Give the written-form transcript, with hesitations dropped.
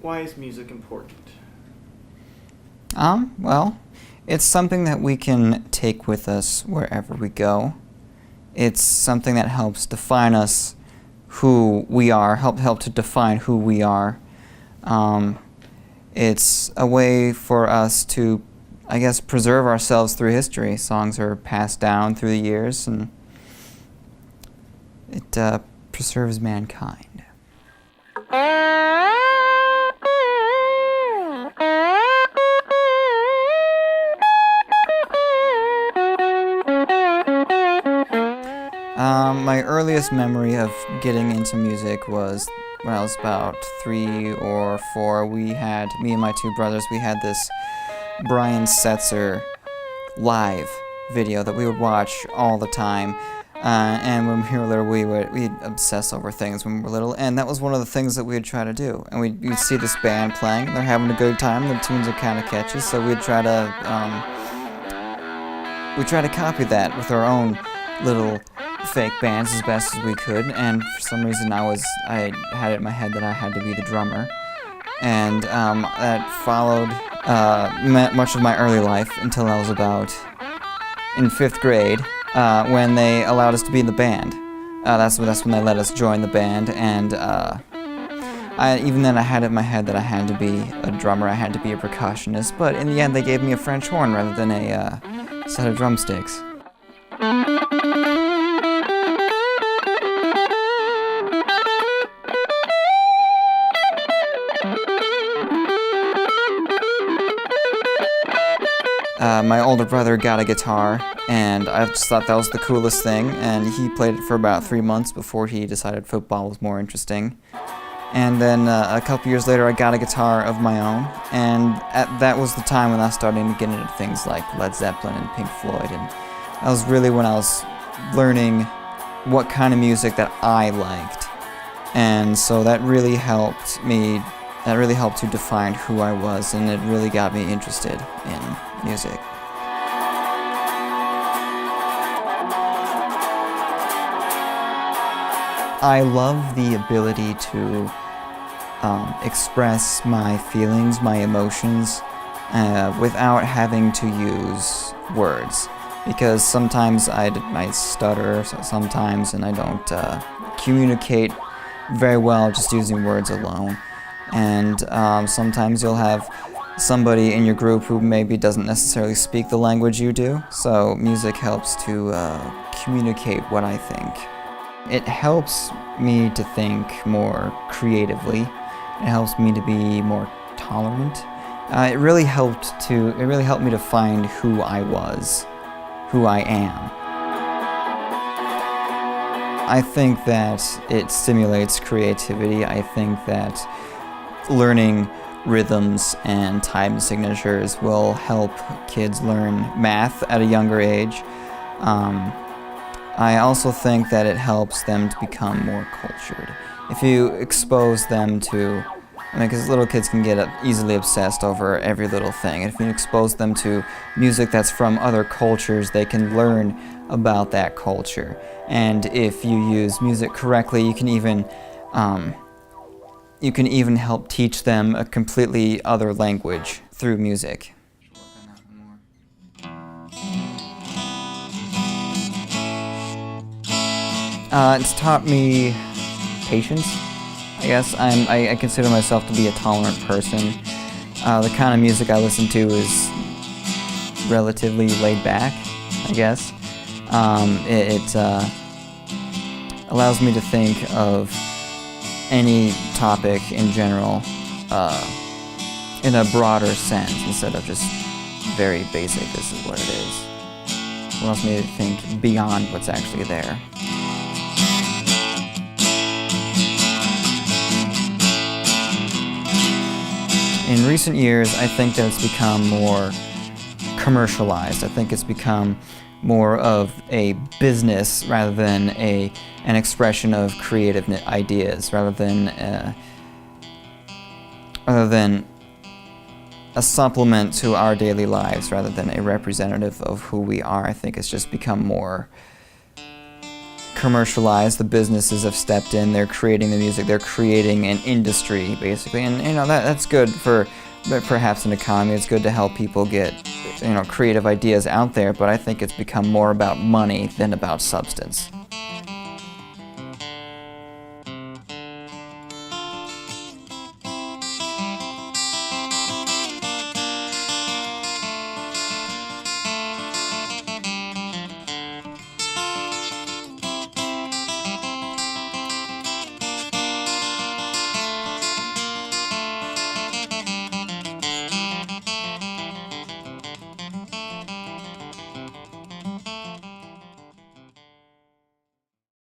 Why is music important? Well, it's something that we can take with us wherever we go. It's something that helps define us, who we are, help to define who we are. It's a way for us to, I guess, preserve ourselves through history. Songs are passed down through the years, and it preserves mankind. My earliest memory of getting into music was when I was about 3 or 4. Me and my two brothers, we had this Brian Setzer live video that we would watch all the time. And when we were little, we'd obsess over things when we were little, and that was one of the things that we'd try to do. And we'd see this band playing, and they're having a good time, the tunes are kind of catchy, so we'd try to copy that with our own little fake bands as best as we could. And for some reason I had it in my head that I had to be the drummer, and that followed much of my early life until I was about in 5th grade, when they allowed us to be in the band. That's when they let us join the band, and even then I had it in my head that I had to be a drummer, I had to be a percussionist, but in the end they gave me a French horn rather than a set of drumsticks. My older brother got a guitar, and I just thought that was the coolest thing, and he played it for about 3 months before he decided football was more interesting. And then a couple years later I got a guitar of my own, and that was the time when I was starting to get into things like Led Zeppelin and Pink Floyd, and that was really when I was learning what kind of music that I liked. And so that really helped to define who I was, and it really got me interested in music. I love the ability to express my feelings, my emotions, without having to use words. Because sometimes I stutter sometimes, and I don't communicate very well just using words alone. And sometimes you'll have somebody in your group who maybe doesn't necessarily speak the language you do, so music helps to communicate what I think. It helps me to think more creatively. It helps me to be more tolerant. It really helped me to find who I was, who I am. I think that it stimulates creativity. I think that learning rhythms and time signatures will help kids learn math at a younger age. I also think that it helps them to become more cultured. If you expose them to, because little kids can get easily obsessed over every little thing. If you expose them to music that's from other cultures, they can learn about that culture. And if you use music correctly, you can even help teach them a completely other language through music. It's taught me patience, I guess. I consider myself to be a tolerant person. The kind of music I listen to is relatively laid back, I guess. It allows me to think of any topic in general in a broader sense instead of just very basic, this is what it is. It allows me to think beyond what's actually there. In recent years, I think that it's become more commercialized. I think it's become more of a business rather than an expression of creative ideas, rather than a supplement to our daily lives, rather than a representative of who we are. I think it's just become more commercialized. The businesses have stepped in. They're creating the music. They're creating an industry, basically. And, that's good for perhaps an economy. It's good to help people get, creative ideas out there. But I think it's become more about money than about substance.